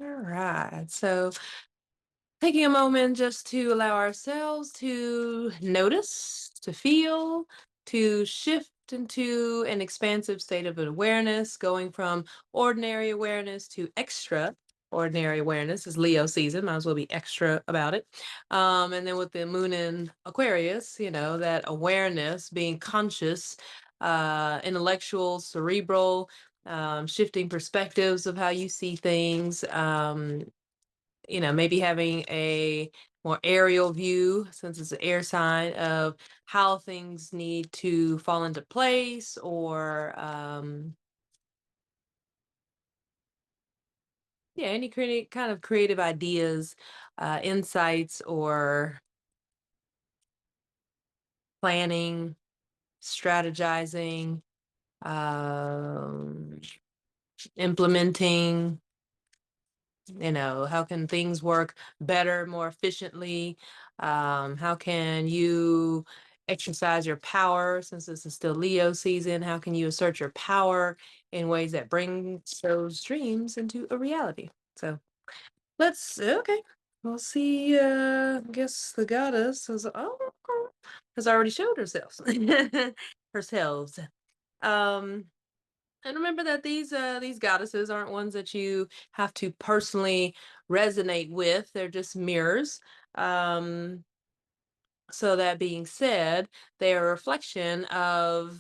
All right. So taking a moment just to allow ourselves to notice, to feel, to shift into an expansive state of awareness, going from ordinary awareness to extraordinary awareness. Is Leo season, might as well be extra about it. And then with the moon in Aquarius, that awareness, being conscious, intellectual, cerebral, shifting perspectives of how you see things. Maybe having a more aerial view, since it's an air sign, of how things need to fall into place, or any kind of creative ideas, insights, or planning, strategizing, um, implementing. How can things work better, more efficiently? How can you exercise your power, since this is still Leo season? How can you assert your power in ways that bring those dreams into a reality? So okay. We'll see. I guess the goddess has already showed herself. herself. Um, and remember that these goddesses aren't ones that you have to personally resonate with. They're just mirrors. Um, so that being said, they are a reflection of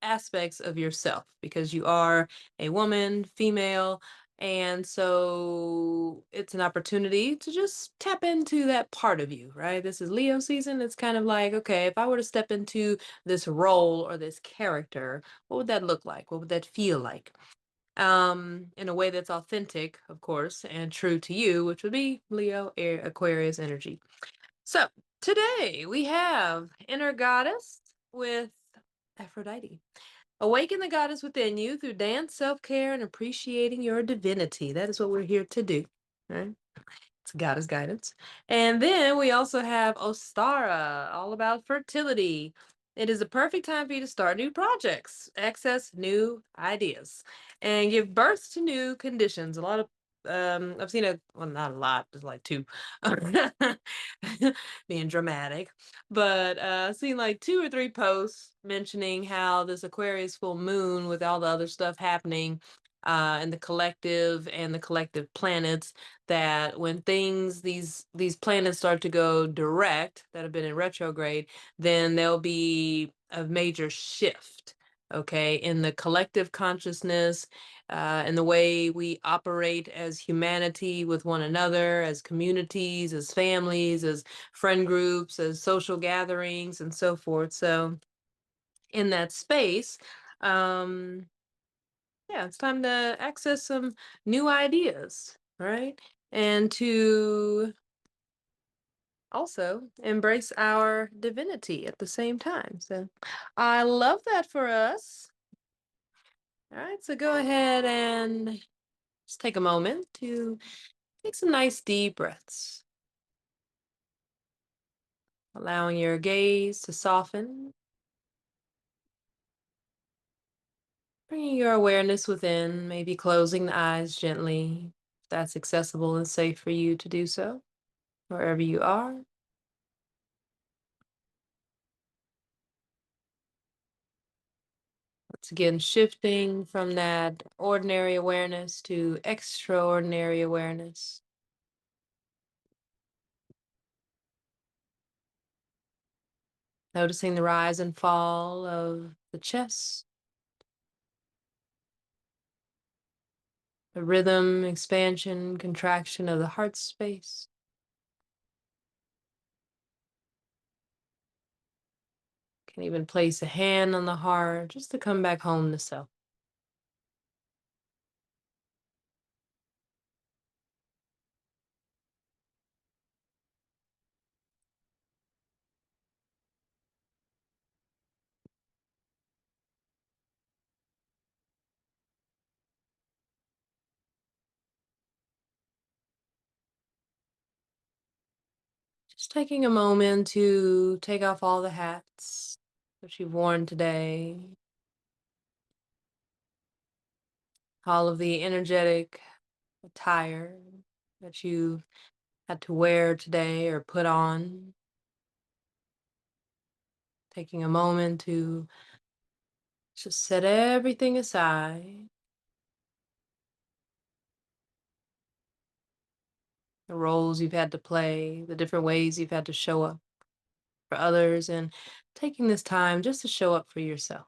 aspects of yourself, because you are a woman, female, and so it's an opportunity to just tap into that part of you, right? This is Leo season. It's kind of like, okay, if I were to step into this role or this character, what would that look like? What would that feel like? In a way that's authentic, of course, and true to you, which would be Leo, Air, Aquarius energy. So today we have Inner Goddess with Aphrodite. Awaken the goddess within you through dance, self-care, and appreciating your divinity. That is what we're here to do, right? It's goddess guidance. And then we also have Ostara, all about fertility. It is a perfect time for you to start new projects, access new ideas, and give birth to new conditions. A lot of I've seen not a lot, just like two, being dramatic, but I've seen like 2 or 3 posts mentioning how this Aquarius full moon, with all the other stuff happening, and the collective planets, that when these planets start to go direct, that have been in retrograde, then there'll be a major shift, okay, in the collective consciousness, in the way we operate as humanity with one another, as communities, as families, as friend groups, as social gatherings, and so forth. So in that space, um, yeah, it's time to access some new ideas, right? And to also embrace our divinity at the same time. So I love that for us. All right, so go ahead and just take a moment to take some nice deep breaths, allowing your gaze to soften, bringing your awareness within, maybe closing the eyes gently, if that's accessible and safe for you to do so, wherever you are. Once again, shifting from that ordinary awareness to extraordinary awareness. Noticing the rise and fall of the chest, the rhythm, expansion, contraction of the heart space. Can even place a hand on the heart just to come back home to self. Just taking a moment to take off all the hats that you've worn today, all of the energetic attire that you had to wear today or put on. Taking a moment to just set everything aside. The roles you've had to play, the different ways you've had to show up for others, and taking this time just to show up for yourself.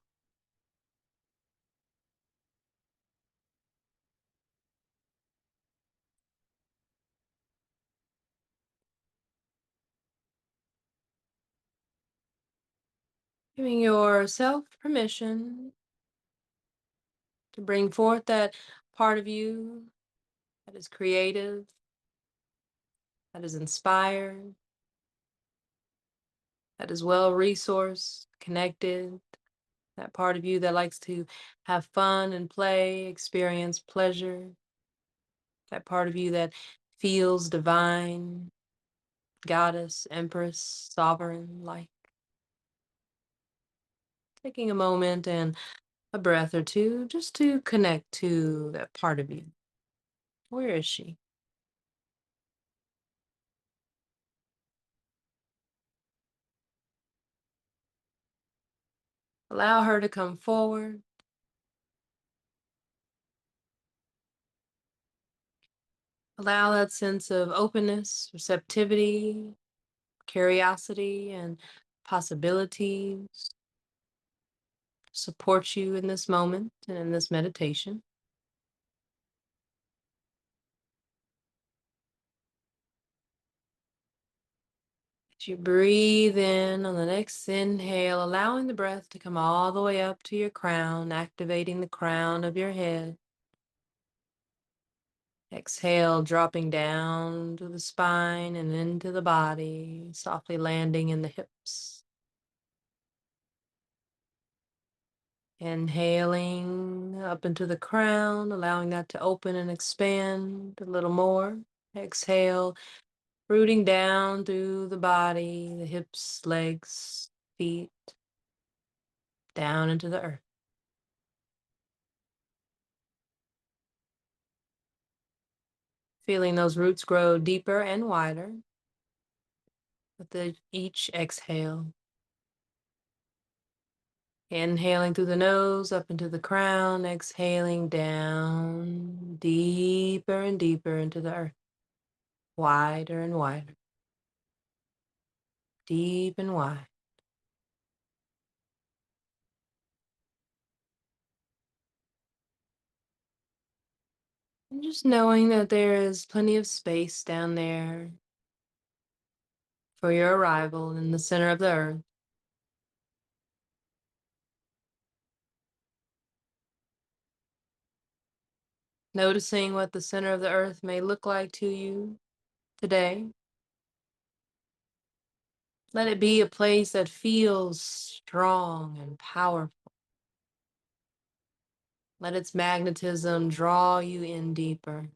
Giving yourself permission to bring forth that part of you that is creative, that is inspired, that is well resourced, connected, that part of you that likes to have fun and play, experience pleasure, that part of you that feels divine, goddess, empress, sovereign like. Taking a moment and a breath or two just to connect to that part of you. Where is she? Allow her to come forward. Allow that sense of openness, receptivity, curiosity, and possibilities support you in this moment and in this meditation. As you breathe in on the next inhale, allowing the breath to come all the way up to your crown, activating the crown of your head. Exhale, dropping down to the spine and into the body, softly landing in the hips. Inhaling up into the crown, allowing that to open and expand a little more. Exhale, rooting down through the body, the hips, legs, feet, down into the earth. Feeling those roots grow deeper and wider with each exhale. Inhaling through the nose, up into the crown, exhaling down, deeper and deeper into the earth, wider and wider, deep and wide. And just knowing that there is plenty of space down there for your arrival in the center of the earth. Noticing what the center of the earth may look like to you today. Let it be a place that feels strong and powerful. Let its magnetism draw you in deeper.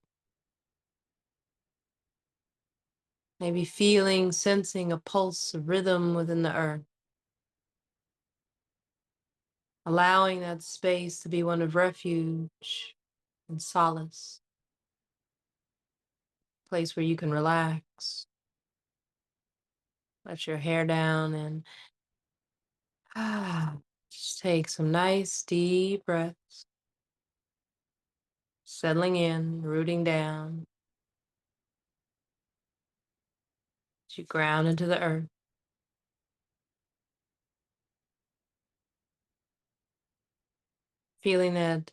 Maybe feeling, sensing a pulse, a rhythm within the earth. Allowing that space to be one of refuge and solace. A place where you can relax. Let your hair down and just take some nice deep breaths. Settling in, rooting down. As you ground into the earth. Feeling that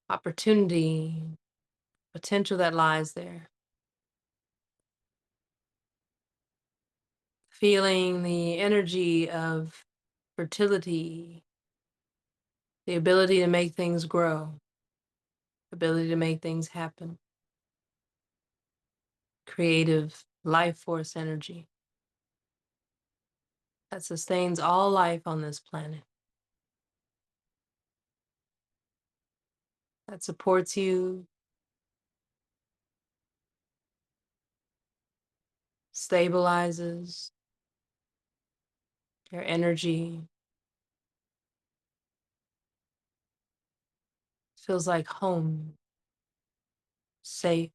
opportunity, potential that lies there. Feeling the energy of fertility, the ability to make things grow, ability to make things happen, creative life force energy that sustains all life on this planet, that supports you, stabilizes your energy, feels like home, safe,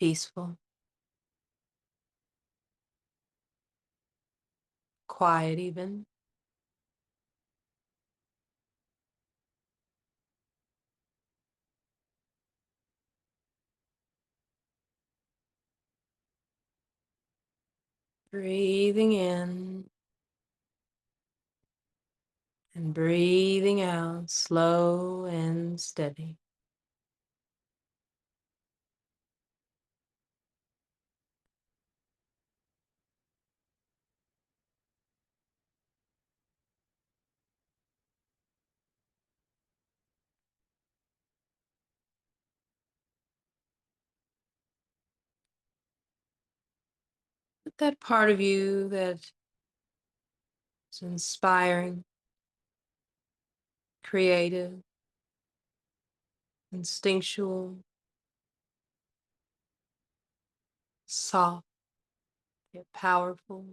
peaceful, quiet even. Breathing in and breathing out, slow and steady. Let that part of you that is inspiring, creative, instinctual, soft, yet powerful,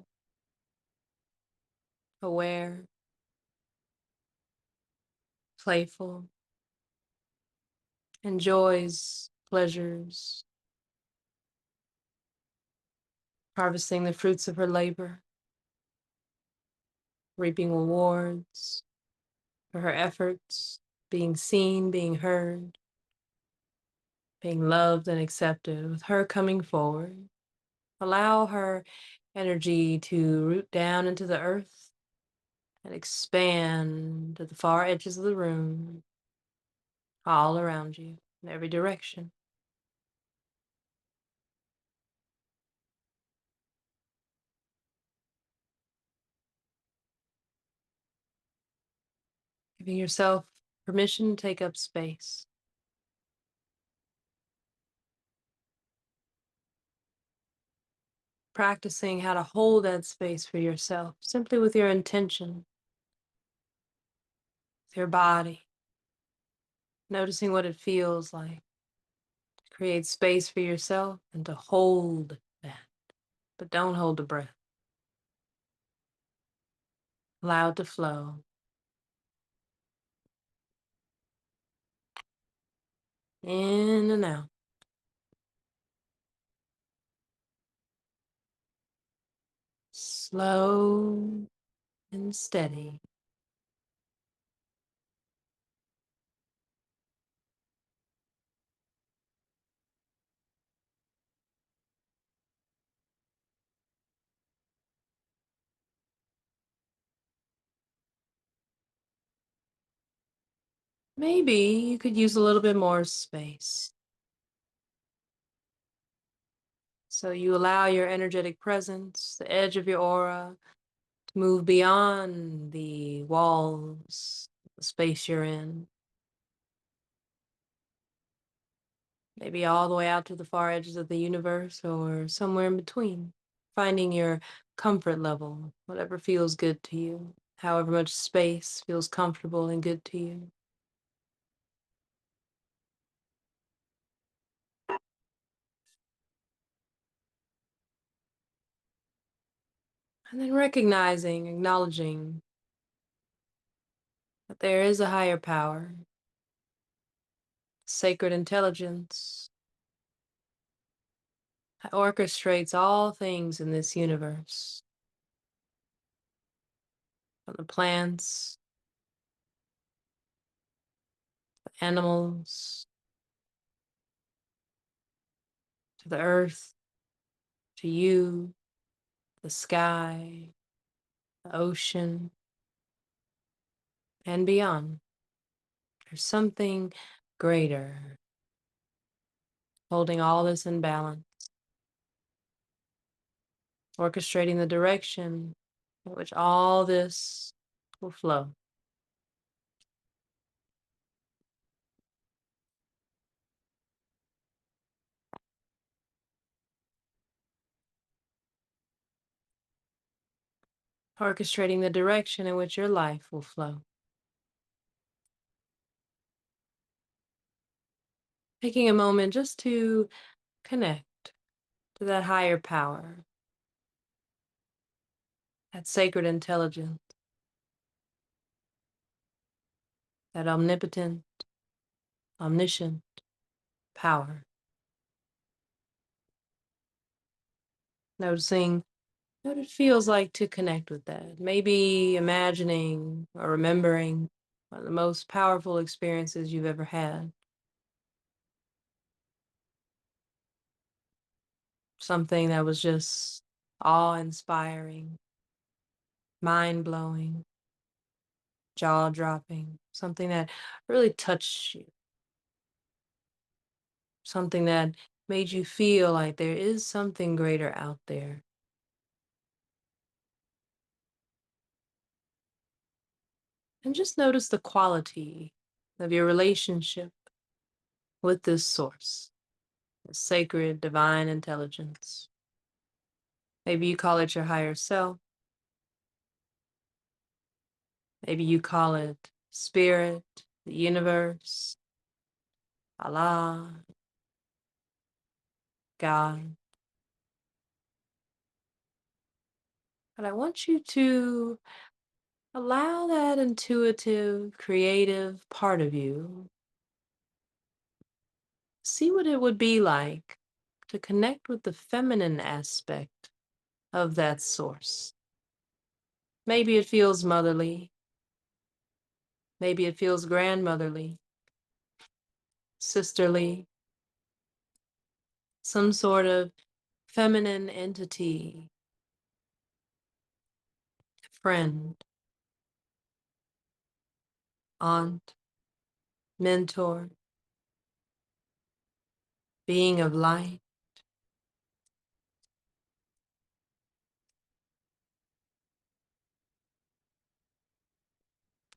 aware, playful, enjoys pleasures, harvesting the fruits of her labor, reaping rewards for her efforts, being seen, being heard, being loved and accepted, with her coming forward. Allow her energy to root down into the earth and expand to the far edges of the room, all around you, in every direction. Giving yourself permission to take up space. Practicing how to hold that space for yourself, simply with your intention, with your body, noticing what it feels like. Create space for yourself and to hold that, but don't hold the breath. Allow it to flow. In and out. Slow and steady. Maybe you could use a little bit more space. So you allow your energetic presence, the edge of your aura, to move beyond the walls, the space you're in. Maybe all the way out to the far edges of the universe or somewhere in between. Finding your comfort level, whatever feels good to you, however much space feels comfortable and good to you. And then recognizing, acknowledging that there is a higher power, sacred intelligence that orchestrates all things in this universe, from the plants, the animals, to the earth, to you, the sky, the ocean, and beyond. There's something greater holding all this in balance, orchestrating the direction in which all this will flow. Orchestrating the direction in which your life will flow. Taking a moment just to connect to that higher power, that sacred intelligence, that omnipotent, omniscient power. Noticing what it feels like to connect with that. Maybe imagining or remembering one of the most powerful experiences you've ever had. Something that was just awe-inspiring, mind-blowing, jaw-dropping. Something that really touched you. Something that made you feel like there is something greater out there. And just notice the quality of your relationship with this source, this sacred divine intelligence. Maybe you call it your higher self. Maybe you call it spirit, the universe, Allah, God. But I want you to allow that intuitive, creative part of you, see what it would be like to connect with the feminine aspect of that source. Maybe it feels motherly. Maybe it feels grandmotherly, sisterly, some sort of feminine entity, friend, aunt, mentor, being of light.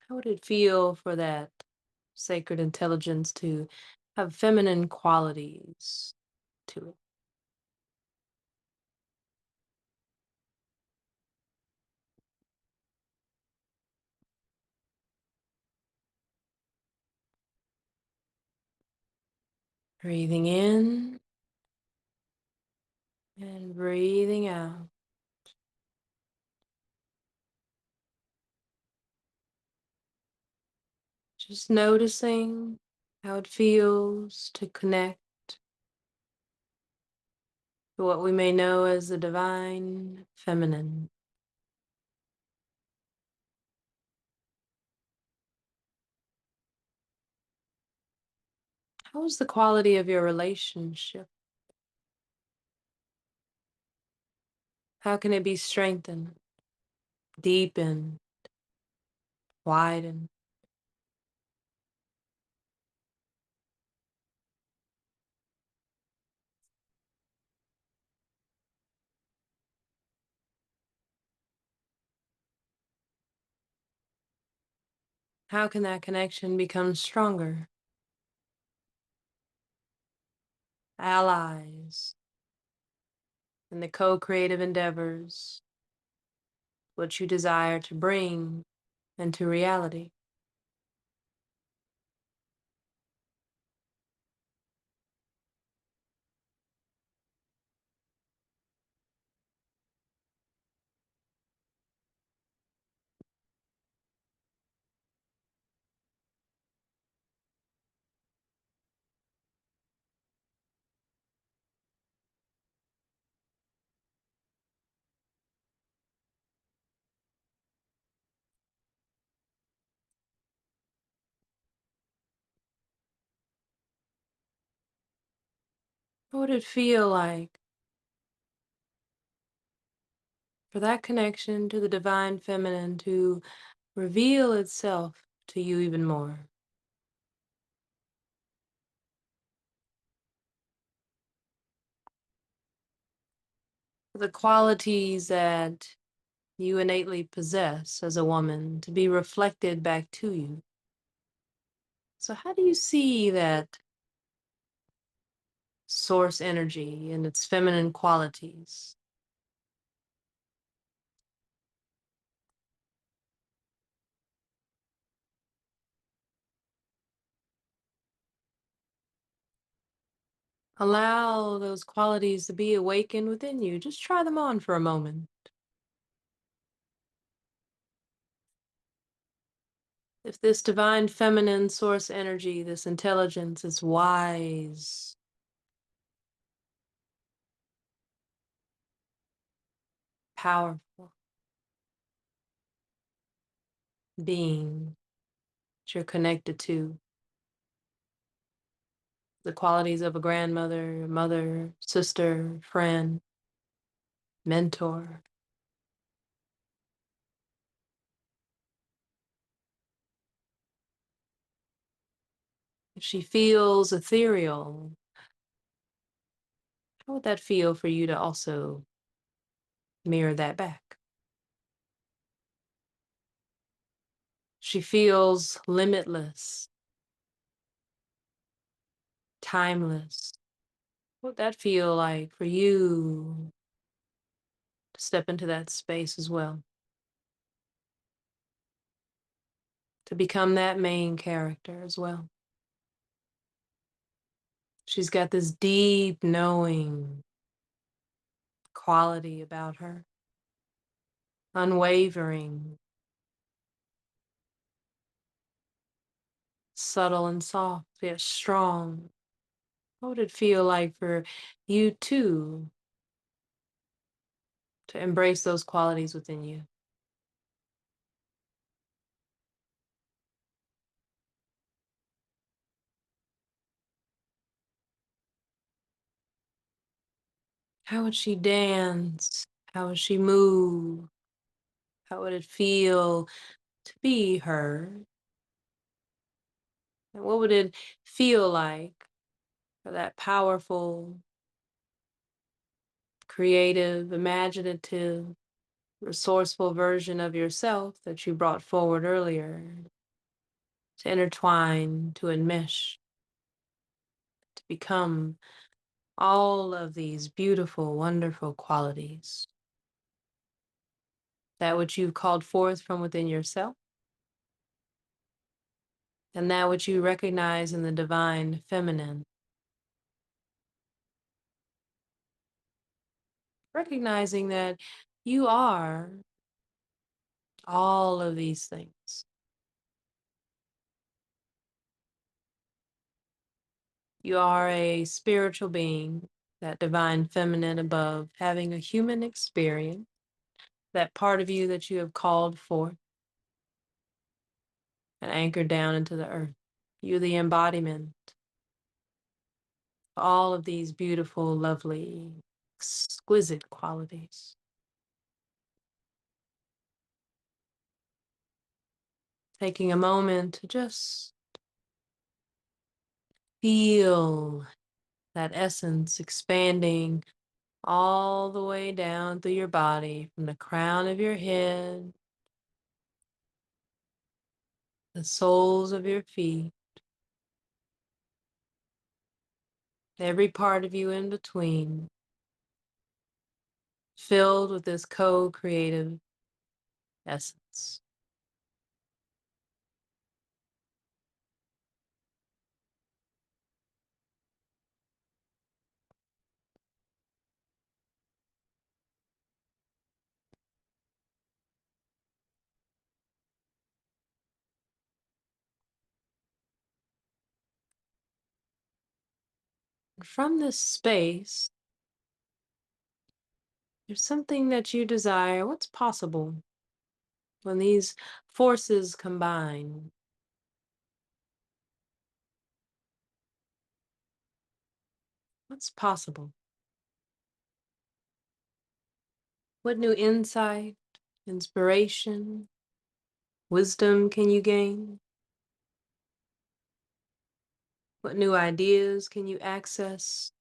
How would it feel for that sacred intelligence to have feminine qualities to it? Breathing in and breathing out. Just noticing how it feels to connect to what we may know as the divine feminine. How is the quality of your relationship? How can it be strengthened, deepened, widened? How can that connection become stronger? Allies in the co-creative endeavors, what you desire to bring into reality. What would it feel like for that connection to the divine feminine to reveal itself to you even more? The qualities that you innately possess as a woman to be reflected back to you. So, how do you see that source energy and its feminine qualities? Allow those qualities to be awakened within you. Just try them on for a moment. If this divine feminine source energy, this intelligence is wise, powerful being that you're connected to, the qualities of a grandmother, mother, sister, friend, mentor. If she feels ethereal, how would that feel for you to also mirror that back? She feels limitless, timeless. What would that feel like for you to step into that space as well? To become that main character as well. She's got this deep knowing quality about her, unwavering, subtle and soft, yet strong. What would it feel like for you too to embrace those qualities within you? How would she dance? How would she move? How would it feel to be her? And what would it feel like for that powerful, creative, imaginative, resourceful version of yourself that you brought forward earlier to intertwine, to enmesh, to become all of these beautiful, wonderful qualities? That which you've called forth from within yourself, and that which you recognize in the divine feminine. Recognizing that you are all of these things. You are a spiritual being, that divine feminine above, having a human experience, that part of you that you have called forth and anchored down into the earth. You're the embodiment of all of these beautiful, lovely, exquisite qualities. Taking a moment to just feel that essence expanding all the way down through your body, from the crown of your head, the soles of your feet, every part of you in between, filled with this co-creative essence. From this space, there's something that you desire. What's possible when these forces combine? What's possible? What new insight, inspiration, wisdom can you gain? What new ideas can you access?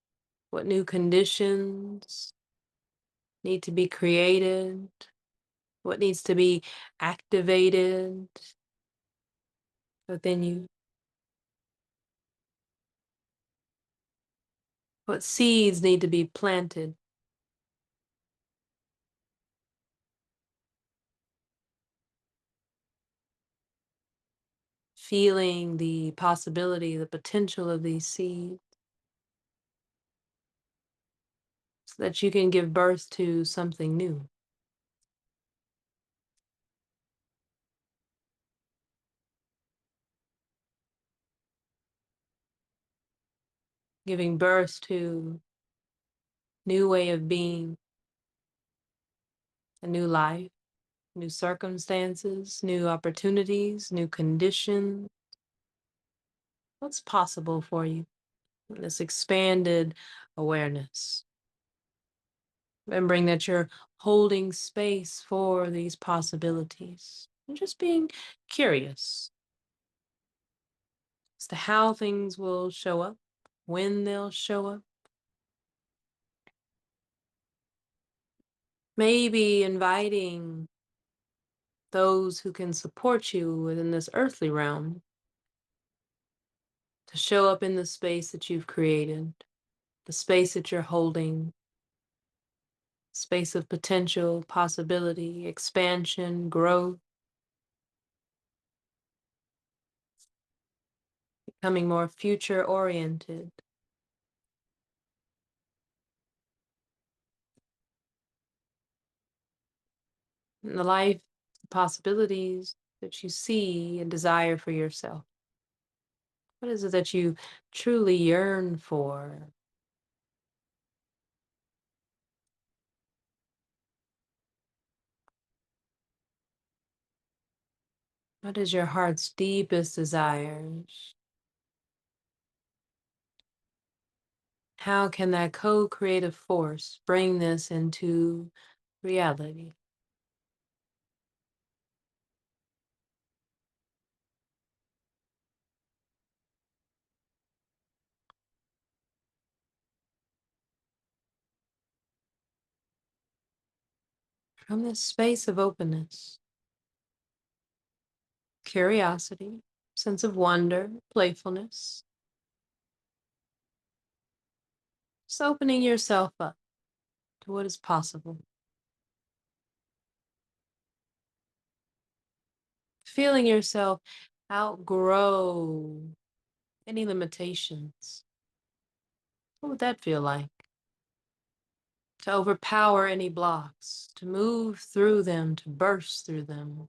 What new conditions need to be created? What needs to be activated within you? What seeds need to be planted? Feeling the possibility, the potential of these seeds, so that you can give birth to something new. Giving birth to new way of being, a new life, new circumstances, new opportunities, new conditions. What's possible for you? This expanded awareness. Remembering that you're holding space for these possibilities and just being curious as to how things will show up, when they'll show up. Maybe inviting those who can support you within this earthly realm to show up in the space that you've created, the space that you're holding, space of potential, possibility, expansion, growth, becoming more future oriented. And the life possibilities that you see and desire for yourself. What is it that you truly yearn for? What is your heart's deepest desires? How can that co-creative force bring this into reality? From this space of openness, curiosity, sense of wonder, playfulness, just opening yourself up to what is possible. Feeling yourself outgrow any limitations. What would that feel like? To overpower any blocks, to move through them, to burst through them.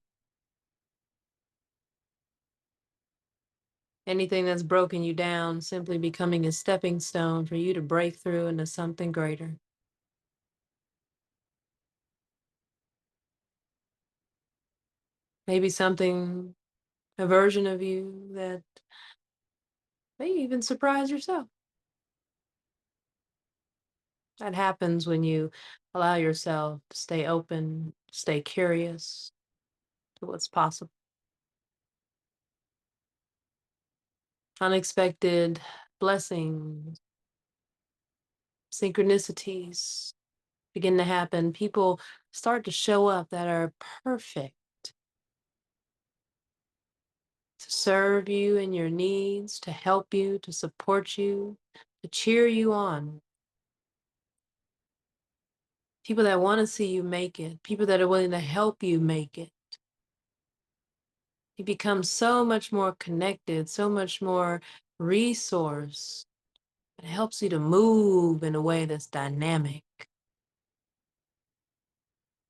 Anything that's broken you down simply becoming a stepping stone for you to break through into something greater. Maybe something, a version of you that may even surprise yourself. That happens when you allow yourself to stay open, stay curious to what's possible. Unexpected blessings, synchronicities begin to happen. People start to show up that are perfect to serve you and your needs, to help you, to support you, to cheer you on. People that want to see you make it, people that are willing to help you make it. You become so much more connected, so much more resource. It helps you to move in a way that's dynamic.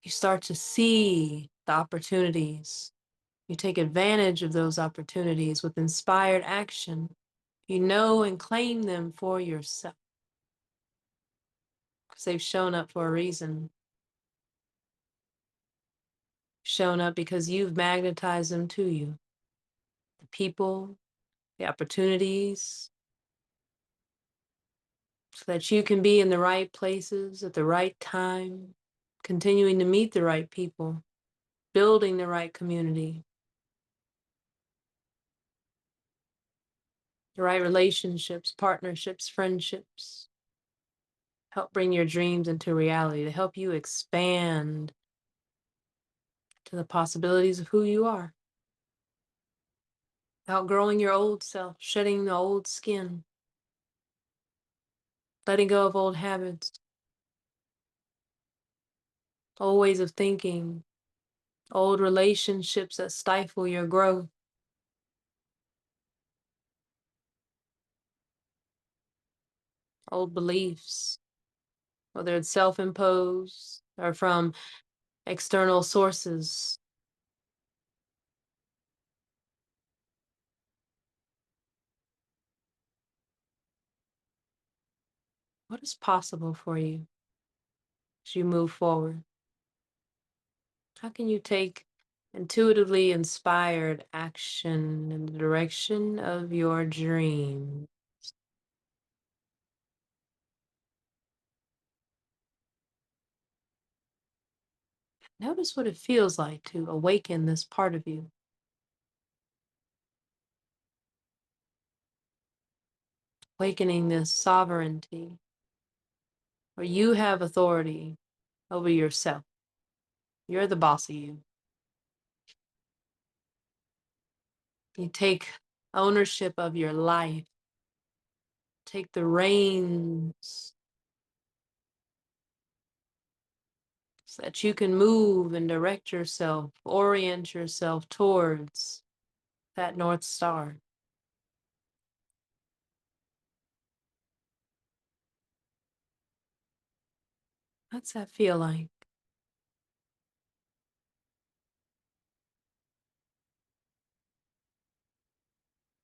You start to see the opportunities. You take advantage of those opportunities with inspired action. You know and claim them for yourself because they've shown up for a reason. Shown up because you've magnetized them to you. The people, the opportunities, so that you can be in the right places at the right time, continuing to meet the right people, building the right community, the right relationships, partnerships, friendships. Help bring your dreams into reality, to help you expand to the possibilities of who you are. Outgrowing your old self, shedding the old skin, letting go of old habits, old ways of thinking, old relationships that stifle your growth. Old beliefs, whether it's self-imposed or from external sources. What is possible for you as you move forward? How can you take intuitively inspired action in the direction of your dream? Notice what it feels like to awaken this part of you, awakening this sovereignty, where you have authority over yourself. You're the boss of you. You take ownership of your life, take the reins so that you can move and direct yourself, orient yourself towards that North Star. What's that feel like?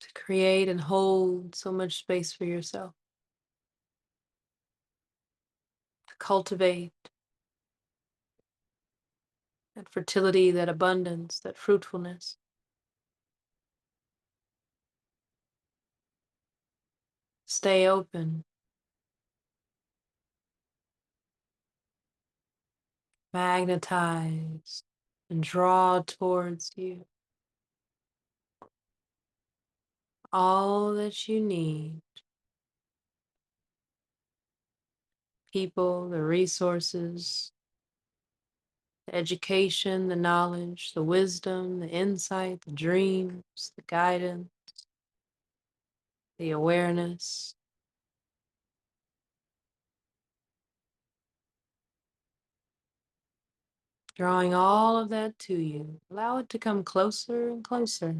To create and hold so much space for yourself, to cultivate that fertility, that abundance, that fruitfulness. Stay open, magnetize, and draw towards you all that you need: people, the resources, the education, the knowledge, the wisdom, the insight, the dreams, the guidance, the awareness. Drawing all of that to you. Allow it to come closer and closer.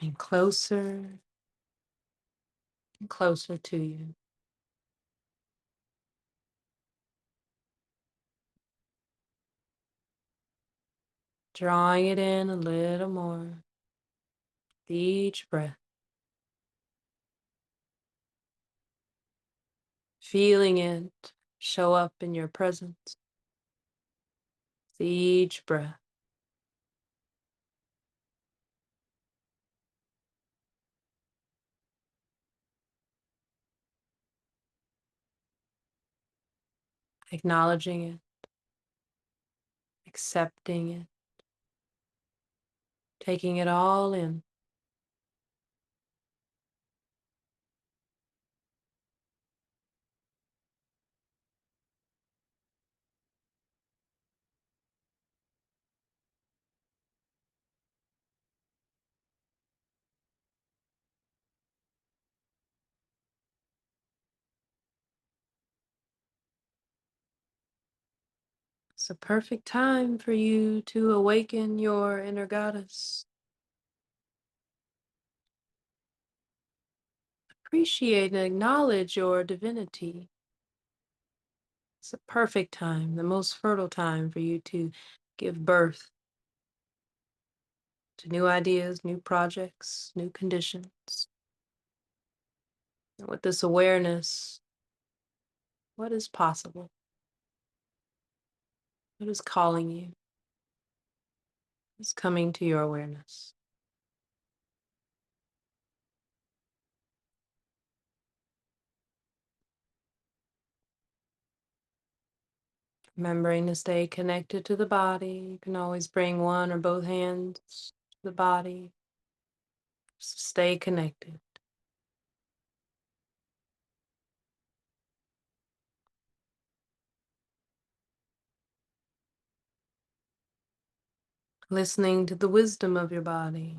Coming closer and closer to you. Drawing it in a little more with each breath. Feeling it show up in your presence with each breath. Acknowledging it, accepting it, taking it all in. It's a perfect time for you to awaken your inner goddess. Appreciate and acknowledge your divinity. It's a perfect time, the most fertile time for you to give birth to new ideas, new projects, new conditions. And with this awareness, what is possible? What is calling you? Is coming to your awareness. Remembering to stay connected to the body. You can always bring one or both hands to the body. Just stay connected. Listening to the wisdom of your body.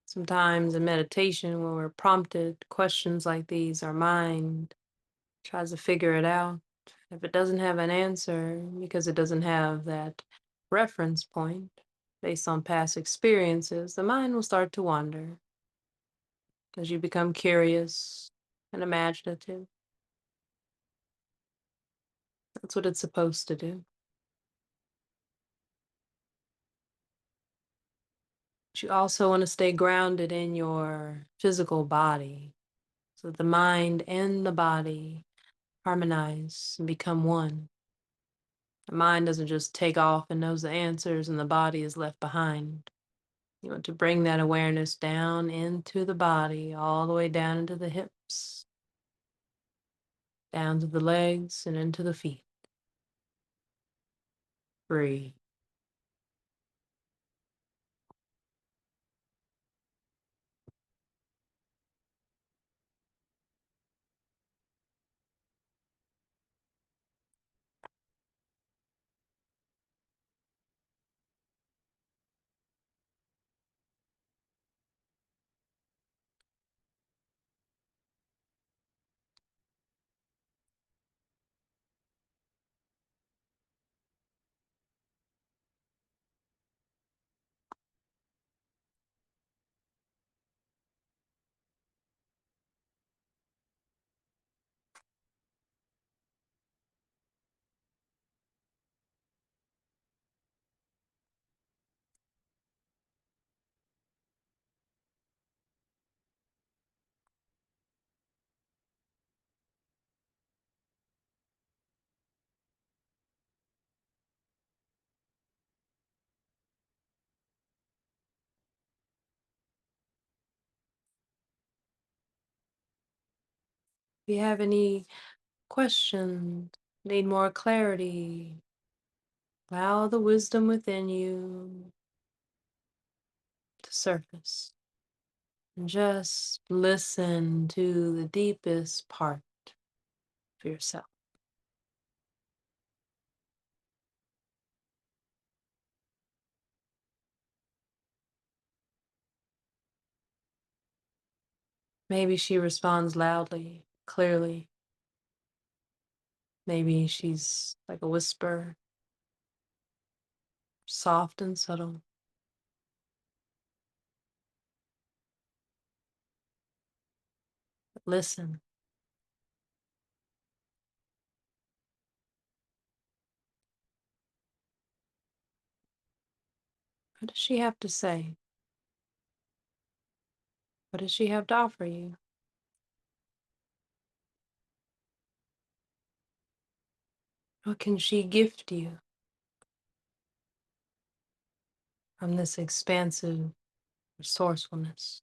Sometimes in meditation, when we're prompted questions like these, our mind tries to figure it out. If it doesn't have an answer, because it doesn't have that reference point based on past experiences, the mind will start to wander as you become curious and imaginative. That's what it's supposed to do. But you also want to stay grounded in your physical body so that the mind and the body harmonize and become one. The mind doesn't just take off and knows the answers, and the body is left behind. You want to bring that awareness down into the body, all the way down into the hips, down to the legs, and into the feet. Breathe. If you have any questions, need more clarity, allow the wisdom within you to surface. And just listen to the deepest part of yourself. Maybe she responds loudly, clearly. Maybe she's like a whisper, soft and subtle. Listen. What does she have to say? What does she have to offer you? What can she gift you from this expansive resourcefulness?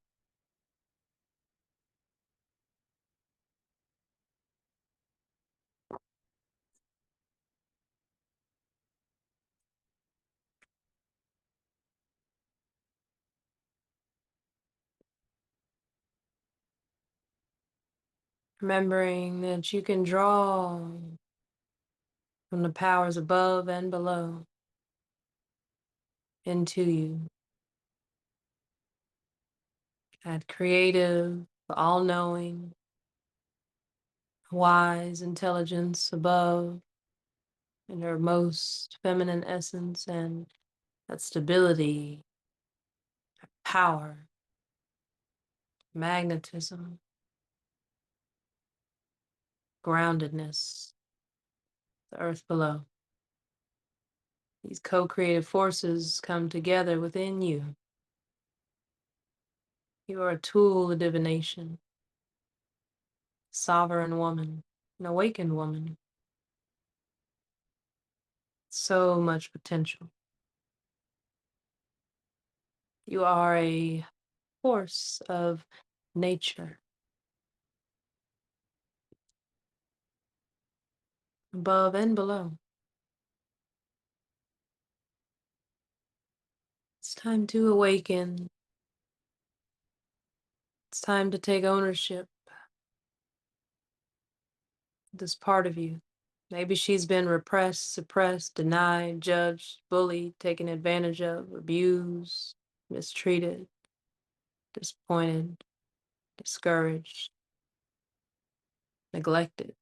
Remembering that you can draw from the powers above and below into you. That creative, all-knowing, wise intelligence above in her most feminine essence, and that stability, power, magnetism, groundedness, the earth below. These co-creative forces come together within you. You are a tool of divination, sovereign woman, an awakened woman. So much potential. You are a force of nature, above and below. It's time to awaken. It's time to take ownership of this part of you. Maybe she's been repressed, suppressed, denied, judged, bullied, taken advantage of, abused, mistreated, disappointed, discouraged, neglected,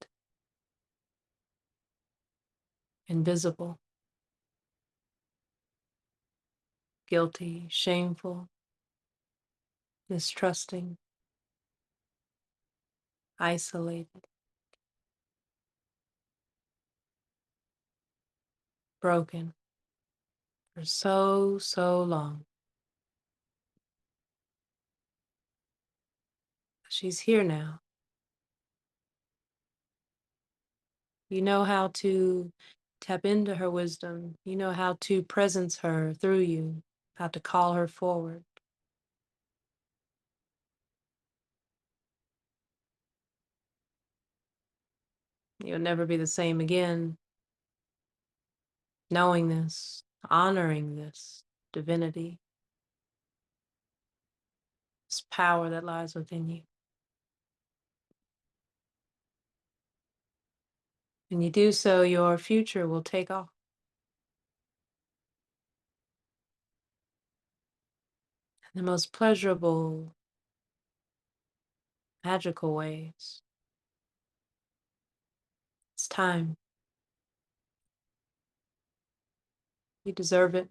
invisible, guilty, shameful, mistrusting, isolated. broken for so, so long. She's here now. You know how to tap into her wisdom. You know how to presence her through you, how to call her forward. You'll never be the same again, knowing this, honoring this divinity, this power that lies within you. When you do so, your future will take off in the most pleasurable, magical ways. It's time. You deserve it.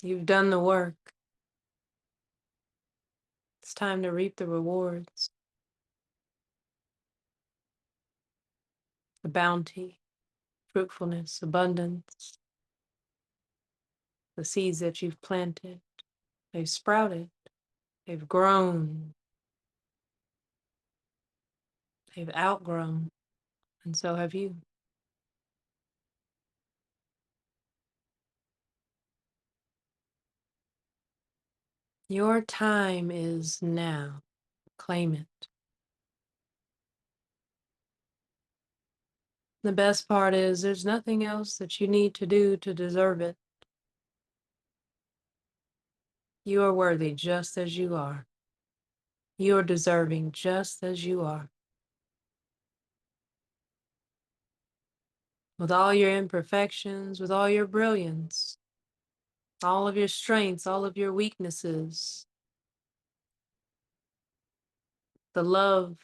You've done the work. It's time to reap the rewards, the bounty, fruitfulness, abundance, the seeds that you've planted. They've sprouted, they've grown, they've outgrown, and so have you. Your time is now. Claim it. The best part is there's nothing else that you need to do to deserve it. You are worthy just as you are. You are deserving just as you are. With all your imperfections, with all your brilliance, all of your strengths, all of your weaknesses, the love,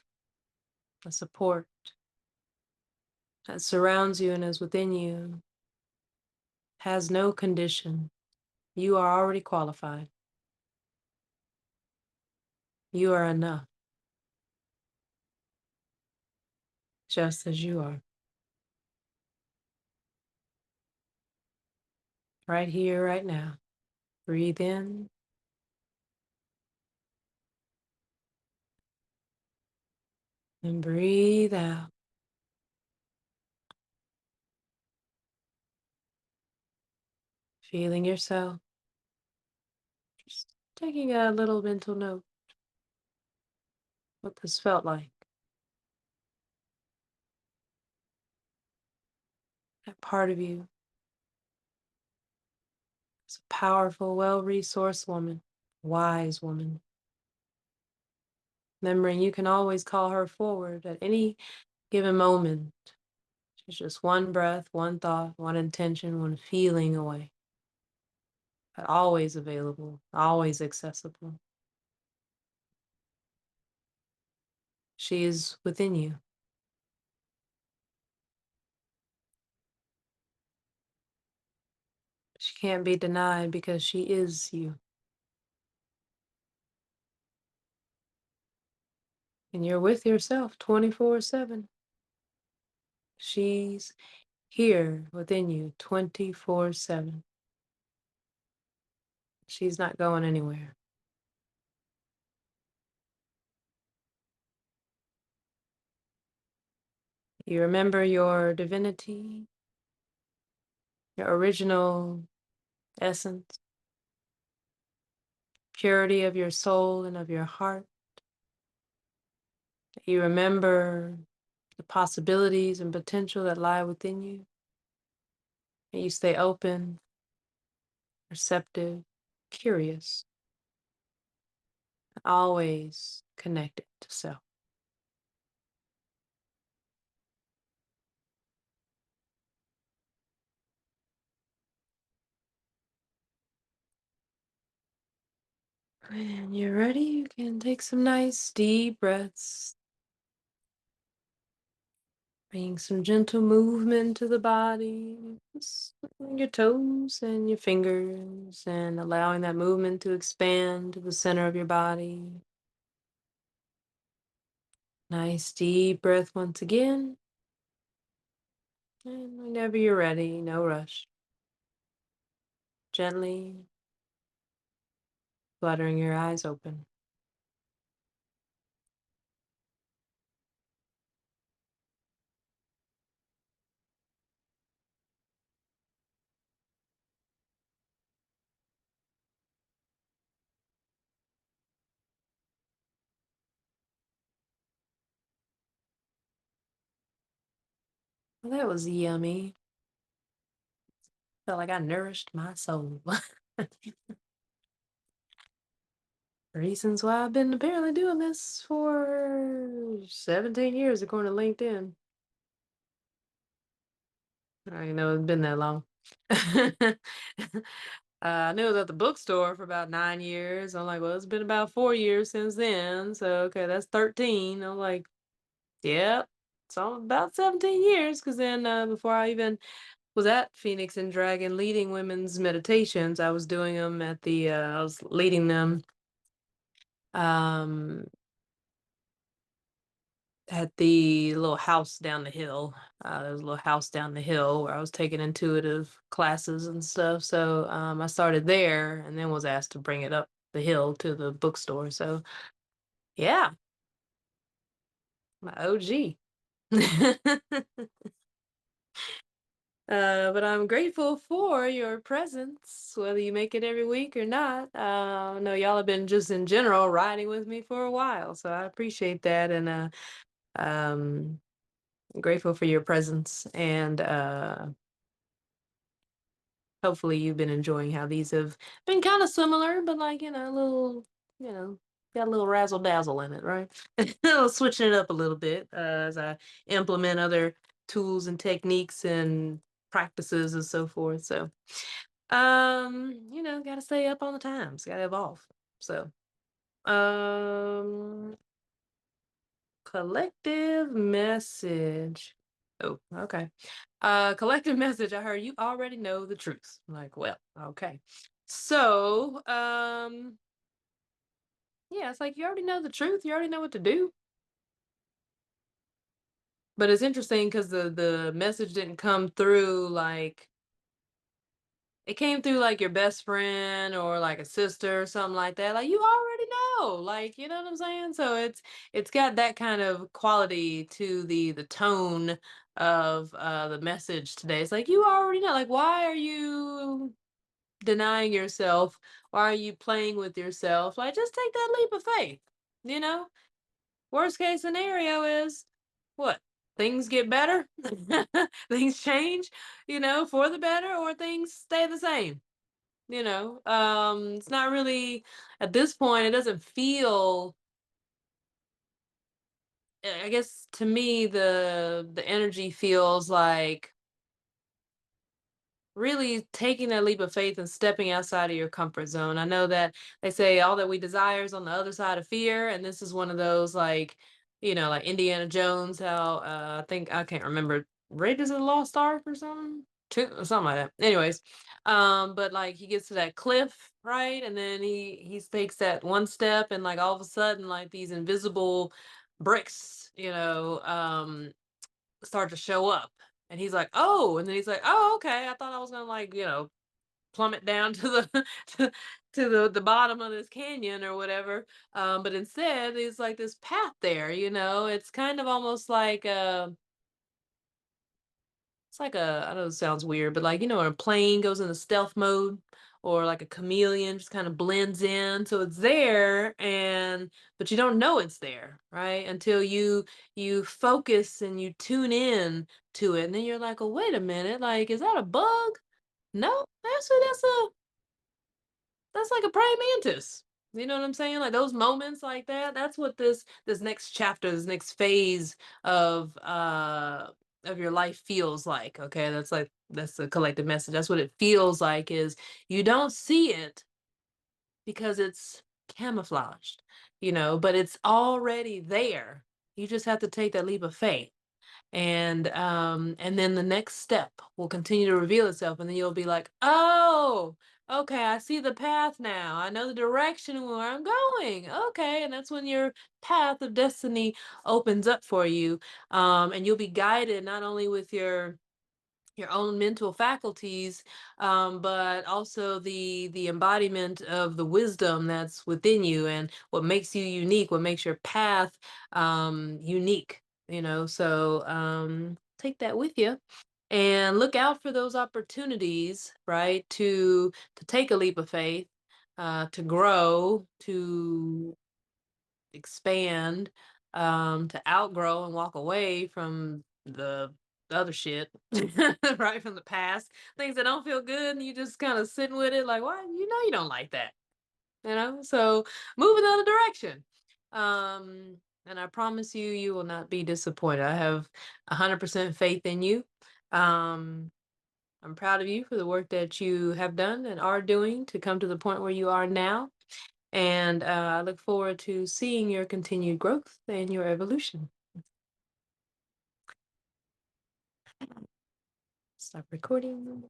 the support that surrounds you and is within you has no condition. You are already qualified. You are enough, just as you are. Right here, right now. Breathe in. And breathe out. Feeling yourself. Just taking a little mental note. What this felt like. That part of you is a powerful, well-resourced woman, wise woman. Remembering you can always call her forward at any given moment. She's just one breath, one thought, one intention, one feeling away. But always available, always accessible. She is within you. She can't be denied because she is you. And you're with yourself 24/7. She's here within you 24/7. She's not going anywhere. You remember your divinity, your original essence, purity of your soul and of your heart. You remember the possibilities and potential that lie within you. And you stay open, receptive, curious, and always connected to self. When you're ready, you can take some nice deep breaths, bring some gentle movement to the body, just your toes and your fingers, and allowing that movement to expand to the center of your body. Nice deep breath once again. And whenever you're ready, no rush. Gently fluttering your eyes open. Well, that was yummy. Felt like I nourished my soul. Reasons why I've been apparently doing this for 17 years, according to LinkedIn. I didn't know it's been that long. I knew it was at the bookstore for about 9 years. I'm like, well, it's been about 4 years since then. So, okay, that's 13. I'm like, yep, it's all about 17 years. Because then before I even was at Phoenix and Dragon leading women's meditations, I was doing them at I was leading them um, at the little house down the hill. There was a little house down the hill where I was taking intuitive classes and stuff. So I started there and then was asked to bring it up the hill to the bookstore. So yeah, my OG. But I'm grateful for your presence, whether you make it every week or not. I know y'all have been just in general riding with me for a while, so I appreciate that. And um, grateful for your presence and hopefully you've been enjoying how these have been kind of similar, but like, a little, got a little razzle dazzle in it, right? Switching it up a little bit as I implement other tools and techniques and practices and so forth. So, gotta stay up on the times, gotta evolve. So, um, collective message. Oh, okay. Collective message. I heard you already know the truth. I'm like, well, okay. So, yeah, it's like you already know the truth. You already know what to do. But it's interesting because the message didn't come through like it came through like your best friend or like a sister or something like that. Like you already know. Like, you know what I'm saying? So it's got that kind of quality to the tone of the message today. It's like you already know. Like, why are you denying yourself? Why are you playing with yourself? Like, just take that leap of faith. You know? Worst case scenario is what? Things get better, things change, for the better, or things stay the same. It's not really at this point, it doesn't feel, I guess to me, the energy feels like really taking that leap of faith and stepping outside of your comfort zone. I know that they say all that we desire is on the other side of fear, and this is one of those like, like Indiana Jones, how I think I can't remember, Raiders of the Lost Ark or something, something like that. Anyways, but like he gets to that cliff, right, and then he takes that one step, and like all of a sudden, like these invisible bricks, start to show up. And he's like, oh, and then he's like, oh, okay. I thought I was gonna like, plummet down to the to the bottom of this canyon or whatever. But instead, there's like this path there. It's kind of almost like it's like I know it sounds weird, but like, when a plane goes into stealth mode or like a chameleon just kind of blends in. So it's there but you don't know it's there, right? Until you focus and you tune in to it. And then you're like, oh, wait a minute, like, is that a bug? No, that's like a praying mantis. You know what I'm saying? Like those moments like that, that's what this next chapter, this next phase of your life feels like. Okay. That's the collective message. That's what it feels like is you don't see it because it's camouflaged, but it's already there. You just have to take that leap of faith. And then the next step will continue to reveal itself, and then you'll be like, oh, okay, I see the path now. I know the direction where I'm going. Okay, and that's when your path of destiny opens up for you. And you'll be guided not only with your your own mental faculties, but also the embodiment of the wisdom that's within you and what makes you unique, what makes your path unique. So take that with you and look out for those opportunities, right? To take a leap of faith, to grow, to expand, to outgrow and walk away from the other shit, right, from the past, things that don't feel good, and you just kind of sitting with it, like, why? You don't like that, So move in the other direction. And I promise you, you will not be disappointed. I have 100% faith in you. Um, I'm proud of you for the work that you have done and are doing to come to the point where you are now. And I look forward to seeing your continued growth and your evolution. Stop recording.